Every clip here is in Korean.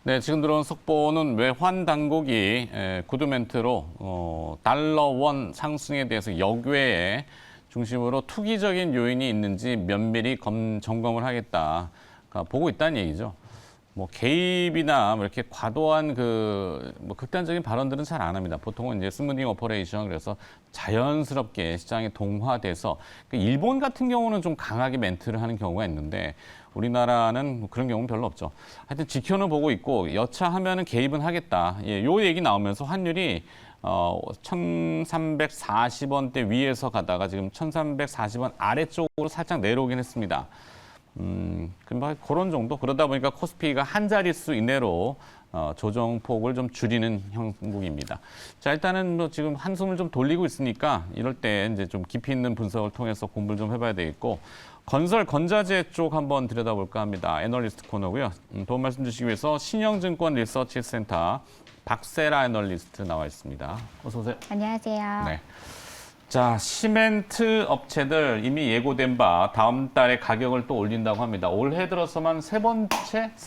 네, 지금 들어온 속보는 외환 당국이 구두 멘트로 달러 원 상승에 대해서 역외에 중심으로 투기적인 요인이 있는지 면밀히 점검을 하겠다. 그러니까 보고 있다는 얘기죠. 뭐 개입이나 뭐 이렇게 과도한 뭐 극단적인 발언들은 잘 안 합니다. 보통은 이제 스무딩 오퍼레이션, 그래서 자연스럽게 시장에 동화돼서, 일본 같은 경우는 좀 강하게 멘트를 하는 경우가 있는데 우리나라는 뭐 그런 경우는 별로 없죠. 하여튼 지켜는 보고 있고 여차하면은 개입은 하겠다. 예, 요 얘기 나오면서 환율이 1340원대 위에서 가다가 지금 1340원 아래쪽으로 살짝 내려오긴 했습니다. 그런 정도. 그러다 보니까 코스피가 한 자릿수 이내로 조정폭을 좀 줄이는 형국입니다. 자, 일단은 뭐 지금 한숨을 좀 돌리고 있으니까 이럴 때 이제 좀 깊이 있는 분석을 통해서 공부를 좀 해봐야 되겠고, 건설 건자재 쪽 한번 들여다볼까 합니다. 애널리스트 코너고요. 도움 말씀 주시기 위해서 신영증권 리서치 센터 박세라 애널리스트 나와 있습니다. 어서 오세요. 안녕하세요. 네. 자, 시멘트 업체들 이미 예고된 바 다음 달에 가격을 또 올린다고 합니다. 올해 들어서만 세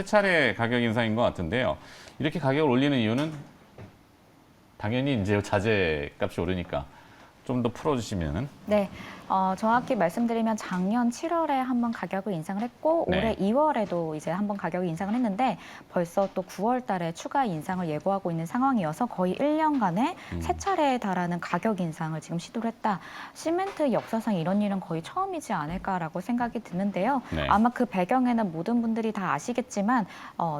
차례 가격 인상인 것 같은데요. 이렇게 가격을 올리는 이유는 당연히 이제 자재 값이 오르니까 좀 더 풀어주시면은. 네, 정확히 말씀드리면 작년 7월에 한번 가격을 인상을 했고 네. 올해 2월에도 이제 한번 가격을 인상을 했는데 벌써 또 9월 달에 추가 인상을 예고하고 있는 상황이어서 거의 1년간에 세 차례에 달하는 가격 인상을 지금 시도를 했다. 시멘트 역사상 이런 일은 거의 처음이지 않을까라고 생각이 드는데요. 네. 아마 그 배경에는 모든 분들이 다 아시겠지만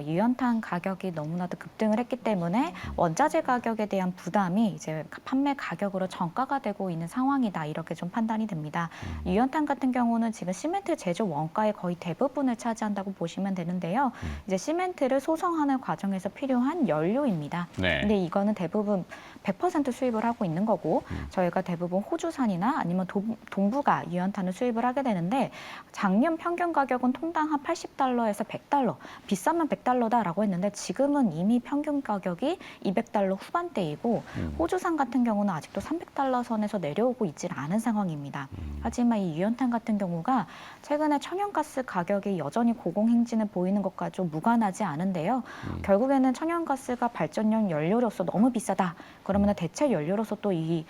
유연탄 가격이 너무나도 급등을 했기 때문에 원자재 가격에 대한 부담이 이제 판매 가격으로 전가가 되고 있는 상황이다. 이렇게 좀 판단이 됩니다. 유연탄 같은 경우는 지금 시멘트 제조 원가의 거의 대부분을 차지한다고 보시면 되는데요. 이제 시멘트를 소성하는 과정에서 필요한 연료입니다. 네. 근데 이거는 대부분 100% 수입을 하고 있는 거고 저희가 대부분 호주산이나 아니면 동부가 유연탄을 수입을 하게 되는데 작년 평균 가격은 통당 한 80달러에서 100달러, 비싸면 100달러다라고 했는데 지금은 이미 평균 가격이 200달러 후반대이고 호주산 같은 경우는 아직도 300달러 선에서 내려오고 있질 않은 상황입니다. 하지만 이 유연탄 같은 경우가 최근에 천연가스 가격이 여전히 고공행진을 보이는 것과 좀 무관하지 않은데요. 결국에는 천연가스가 발전용 연료로서 너무 비싸다. 그러면 대체 연료로서 또 이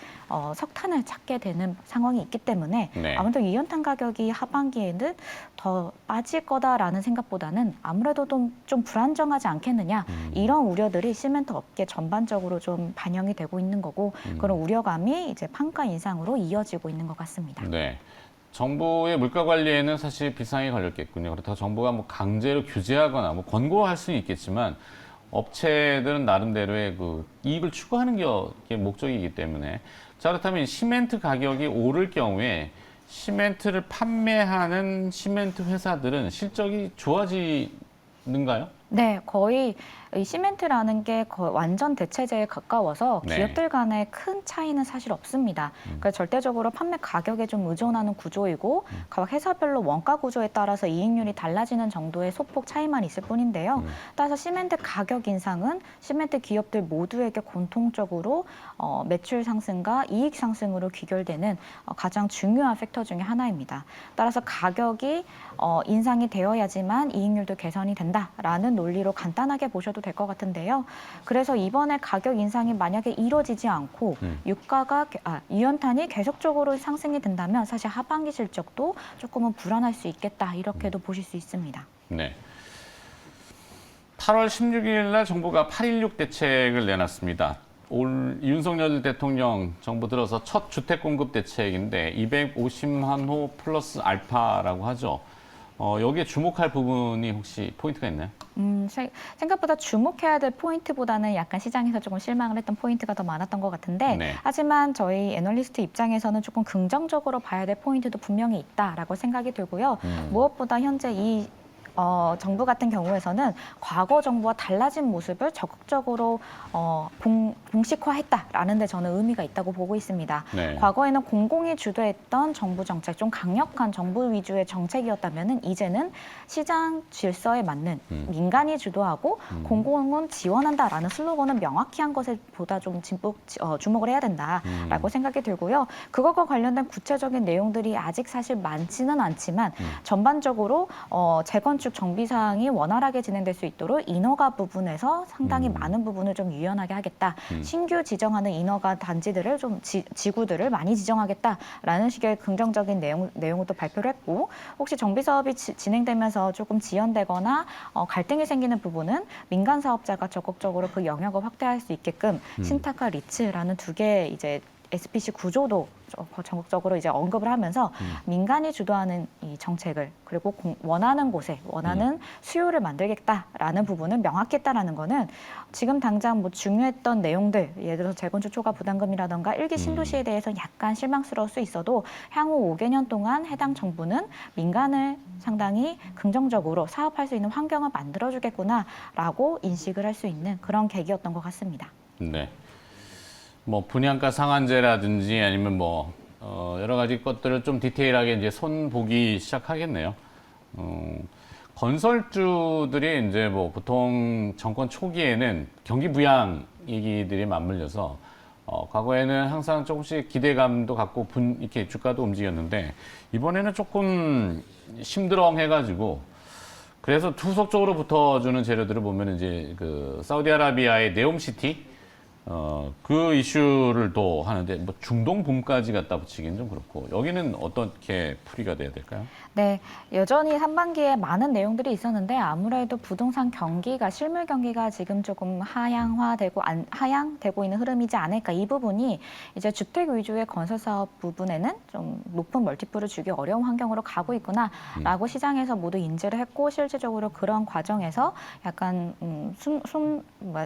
석탄을 찾게 되는 상황이 있기 때문에 네. 아무래도 유연탄 가격이 하반기에는 더 빠질 거다라는 생각보다는 아무래도 좀 불안정하지 않겠느냐 이런 우려들이 시멘트 업계 전반적으로 좀 반영이 되고 있는 거고 그런 우려감이 이제 판가 인상으로 이어지고 있는 것 같습니다. 네. 정부의 물가 관리에는 사실 비상이 걸렸겠군요. 그렇다고 정부가 뭐 강제로 규제하거나 뭐 권고할 수는 있겠지만 업체들은 나름대로의 그 이익을 추구하는 게 목적이기 때문에. 자, 그렇다면 시멘트 가격이 오를 경우에 시멘트를 판매하는 시멘트 회사들은 실적이 좋아지는가요? 네, 거의 이 시멘트라는 게 거의 완전 대체재에 가까워서 네. 기업들 간의 큰 차이는 사실 없습니다. 그러니까 절대적으로 판매 가격에 좀 의존하는 구조이고 각 회사별로 원가 구조에 따라서 이익률이 달라지는 정도의 소폭 차이만 있을 뿐인데요. 따라서 시멘트 가격 인상은 시멘트 기업들 모두에게 공통적으로 매출 상승과 이익 상승으로 귀결되는 가장 중요한 팩터 중에 하나입니다. 따라서 가격이 인상이 되어야지만 이익률도 개선이 된다라는 논리로 간단하게 보셔도 될 것 같은데요. 그래서 이번에 가격 인상이 만약에 이루어지지 않고 유연탄이 계속적으로 상승이 된다면 사실 하반기 실적도 조금은 불안할 수 있겠다 이렇게도 보실 수 있습니다. 네. 8월 16일 날 정부가 8.16 대책을 내놨습니다. 올 윤석열 대통령 정부 들어서 첫 주택 공급 대책인데 250만 호 플러스 알파라고 하죠. 여기에 주목할 부분이 혹시 포인트가 있나요? 생각보다 주목해야 될 포인트보다는 약간 시장에서 조금 실망을 했던 포인트가 더 많았던 것 같은데 네. 하지만 저희 애널리스트 입장에서는 조금 긍정적으로 봐야 될 포인트도 분명히 있다라고 생각이 들고요. 무엇보다 현재 이 정부 같은 경우에서는 과거 정부와 달라진 모습을 적극적으로 공식화했다라는 데 저는 의미가 있다고 보고 있습니다. 네. 과거에는 공공이 주도했던 정부 정책, 좀 강력한 정부 위주의 정책이었다면 이제는 시장 질서에 맞는 민간이 주도하고 공공은 지원한다라는 슬로건은 명확히 한 것에 보다 좀 주목을 해야 된다라고 생각이 들고요. 그것과 관련된 구체적인 내용들이 아직 사실 많지는 않지만 전반적으로 재건축 건축 정비 사항이 원활하게 진행될 수 있도록 인허가 부분에서 상당히 많은 부분을 좀 유연하게 하겠다. 신규 지정하는 인허가 단지들을 좀 지구들을 많이 지정하겠다라는 식의 긍정적인 내용을 또 발표를 했고, 혹시 정비 사업이 진행되면서 조금 지연되거나 갈등이 생기는 부분은 민간 사업자가 적극적으로 그 영역을 확대할 수 있게끔 신탁과 리츠라는 두 개의 이제 SPC 구조도 적극적으로 이제 언급을 하면서 민간이 주도하는 이 정책을, 그리고 원하는 곳에 원하는 수요를 만들겠다라는 부분을 명확히 했다라는 거는 지금 당장 뭐 중요했던 내용들, 예를 들어서 재건축 초과 부담금이라던가 일기 신도시에 대해서 약간 실망스러울 수 있어도 향후 5개년 동안 해당 정부는 민간을 상당히 긍정적으로 사업할 수 있는 환경을 만들어주겠구나라고 인식을 할 수 있는 그런 계기였던 것 같습니다. 네. 뭐 분양가 상한제라든지 아니면 뭐 여러 가지 것들을 좀 디테일하게 이제 손보기 시작하겠네요. 건설주들이 이제 뭐 보통 정권 초기에는 경기 부양 얘기들이 맞물려서 과거에는 항상 조금씩 기대감도 갖고 이렇게 주가도 움직였는데 이번에는 조금 심드렁해가지고 그래서 후속적으로 붙어주는 재료들을 보면 이제 그 사우디아라비아의 네옴시티 그 이슈를 또 하는데 뭐 중동 붐까지 갖다 붙이기는 좀 그렇고 여기는 어떻게 풀이가 돼야 될까요? 네, 여전히 상반기에 많은 내용들이 있었는데 아무래도 부동산 경기가 실물 경기가 지금 조금 하향되고 있는 흐름이지 않을까. 이 부분이 이제 주택 위주의 건설 사업 부분에는 좀 높은 멀티플을 주기 어려운 환경으로 가고 있구나라고 시장에서 모두 인지를 했고 실질적으로 그런 과정에서 약간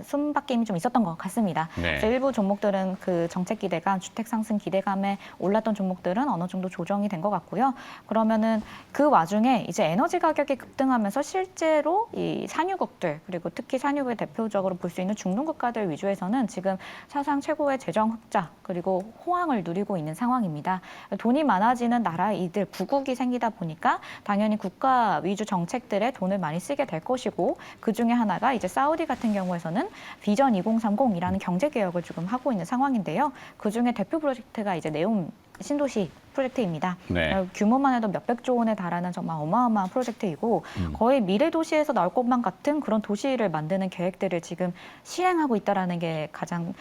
숨바뀜이 좀 있었던 것 같습니다. 네. 그래서 일부 종목들은 그 정책 기대감, 주택 상승 기대감에 올랐던 종목들은 어느 정도 조정이 된 것 같고요. 그러면은 그 와중에 이제 에너지 가격이 급등하면서 실제로 이 산유국들, 그리고 특히 산유국의 대표적으로 볼 수 있는 중동 국가들 위주에서는 지금 사상 최고의 재정 흑자 그리고 호황을 누리고 있는 상황입니다. 돈이 많아지는 나라이들, 부국이 생기다 보니까 당연히 국가 위주 정책들에 돈을 많이 쓰게 될 것이고, 그 중에 하나가 이제 사우디 같은 경우에서는 비전 2030이라는 경제 개혁을 지금 하고 있는 상황인데요. 그 중에 대표 프로젝트가 이제 네옴 신도시 프로젝트입니다. 네. 규모만 해도 몇백조 원에 달하는 정말 어마어마한 프로젝트이고 거의 미래 도시에서 나올 것만 같은 그런 도시를 만드는 계획들을 지금 실행하고 있다라는 게 가장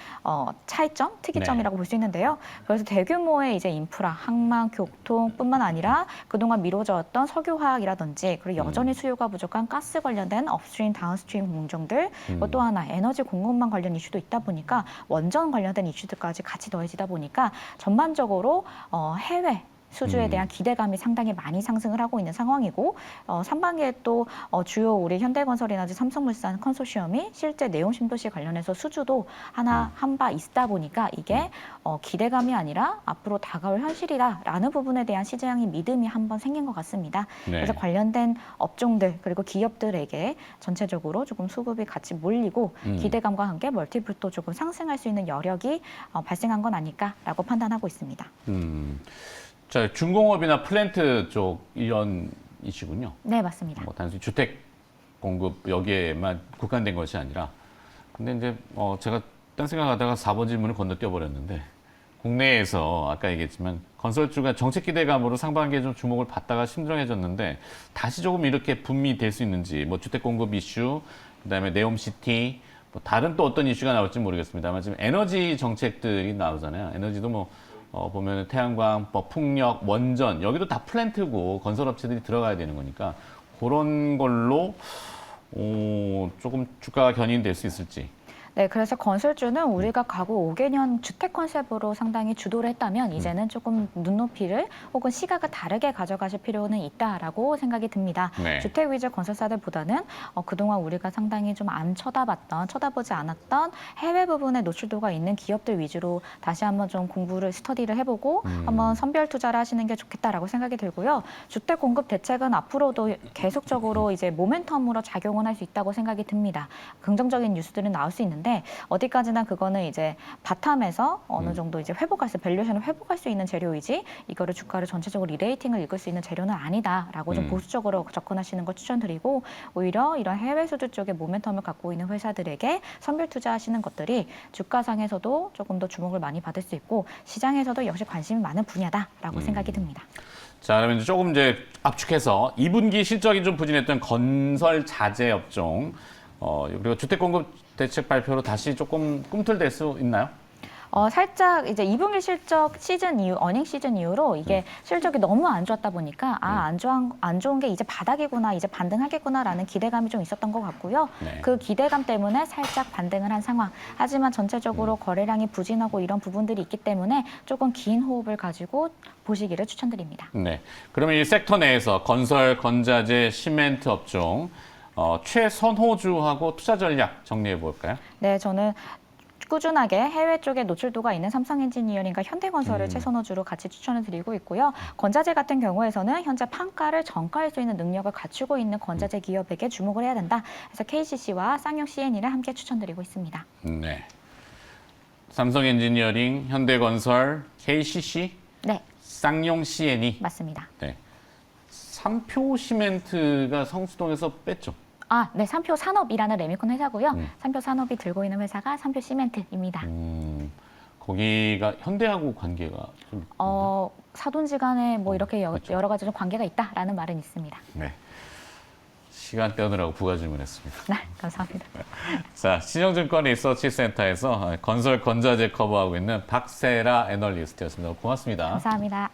차이점, 특이점이라고 볼 수 있는데요. 그래서 대규모의 이제 인프라, 항만, 교통뿐만 아니라 그동안 미뤄졌던 석유화학이라든지 그리고 여전히 수요가 부족한 가스 관련된 업스트림, 다운스트림 공정들, 또 하나 에너지 공급망 관련 이슈도 있다 보니까 원전 관련된 이슈들까지 같이 더해지다 보니까 전반적으로 해외 수주에 대한 기대감이 상당히 많이 상승을 하고 있는 상황이고, 상반기에 또 주요 우리 현대건설이나 삼성물산 컨소시엄이 실제 네옴 신도시 관련해서 수주도 하나 한 바 있다 보니까 이게 기대감이 아니라 앞으로 다가올 현실이다라는 부분에 대한 시장의 믿음이 한번 생긴 것 같습니다. 네. 그래서 관련된 업종들 그리고 기업들에게 전체적으로 조금 수급이 같이 몰리고 기대감과 함께 멀티플도 조금 상승할 수 있는 여력이 발생한 건 아닐까라고 판단하고 있습니다. 자, 중공업이나 플랜트 쪽 이런 이슈군요. 네, 맞습니다. 뭐 단순히 주택 공급 여기에만 국한된 것이 아니라, 근데 이제 제가 딴 생각하다가 4번 질문을 건너뛰어 버렸는데, 국내에서 아까 얘기했지만 건설주가 정책 기대감으로 상반기에 좀 주목을 받다가 심드렁해졌는데 다시 조금 이렇게 붐이 될 수 있는지, 뭐 주택 공급 이슈, 그다음에 네옴시티, 뭐 다른 또 어떤 이슈가 나올지 모르겠습니다만 지금 에너지 정책들이 나오잖아요. 에너지도 뭐 보면 태양광, 뭐 풍력, 원전 여기도 다 플랜트고 건설업체들이 들어가야 되는 거니까 그런 걸로 조금 주가가 견인될 수 있을지. 네, 그래서 건설주는 우리가 가구 5개년 주택 컨셉으로 상당히 주도를 했다면 이제는 조금 눈높이를 혹은 시각을 다르게 가져가실 필요는 있다라고 생각이 듭니다. 네. 주택 위주 건설사들보다는 그동안 우리가 상당히 좀 안 쳐다보지 않았던 해외 부분에 노출도가 있는 기업들 위주로 다시 한번 좀 공부를 스터디를 해보고 한번 선별 투자를 하시는 게 좋겠다라고 생각이 들고요. 주택 공급 대책은 앞으로도 계속적으로 이제 모멘텀으로 작용을 할 수 있다고 생각이 듭니다. 긍정적인 뉴스들은 나올 수 있는데 있는데 어디까지나 그거는 이제 바텀에서 어느 정도 이제 밸류에이션을 회복할 수 있는 재료이지 이거를 주가를 전체적으로 리레이팅을 읽을 수 있는 재료는 아니다라고 좀 보수적으로 접근하시는 걸 추천드리고 오히려 이런 해외 수주 쪽에 모멘텀을 갖고 있는 회사들에게 선별 투자하시는 것들이 주가상에서도 조금 더 주목을 많이 받을 수 있고 시장에서도 역시 관심이 많은 분야다라고 생각이 듭니다. 자, 그러면 이제 조금 이제 압축해서 2분기 실적이 좀 부진했던 건설 자재 업종, 그리고 주택 공급 대책 발표로 다시 조금 꿈틀댈 수 있나요? 살짝 이제 2분기 실적 시즌 이후, 어닝 시즌 이후로 이게 실적이 너무 안 좋았다 보니까 안 좋은 게 이제 바닥이구나, 이제 반등하겠구나라는 기대감이 좀 있었던 것 같고요. 네. 그 기대감 때문에 살짝 반등을 한 상황. 하지만 전체적으로 거래량이 부진하고 이런 부분들이 있기 때문에 조금 긴 호흡을 가지고 보시기를 추천드립니다. 네. 그러면 이 섹터 내에서 건설, 건자재, 시멘트 업종, 최선호주하고 투자 전략 정리해 볼까요? 네, 저는 꾸준하게 해외 쪽에 노출도가 있는 삼성엔지니어링과 현대건설을 최선호주로 같이 추천을 드리고 있고요. 건자재 같은 경우에서는 현재 판가를 전가할 수 있는 능력을 갖추고 있는 건자재 기업에게 주목을 해야 된다. 그래서 KCC와 쌍용 C&E를 함께 추천드리고 있습니다. 네. 삼성엔지니어링, 현대건설, KCC, 네, 쌍용 C&E. 맞습니다. 네. 삼표 시멘트가 성수동에서 뺐죠. 네, 삼표 산업이라는 레미콘 회사고요. 삼표 산업이 들고 있는 회사가 삼표 시멘트입니다. 거기가 현대하고 관계가 좀 사돈지간에 뭐 이렇게 그렇죠. 여러 가지 좀 관계가 있다라는 말은 있습니다. 네. 시간 떼느라고 부가 질문했습니다. 네, 감사합니다. 자, 신영증권 리서치센터에서 건설 건자재 커버하고 있는 박세라 애널리스트였습니다. 고맙습니다. 감사합니다.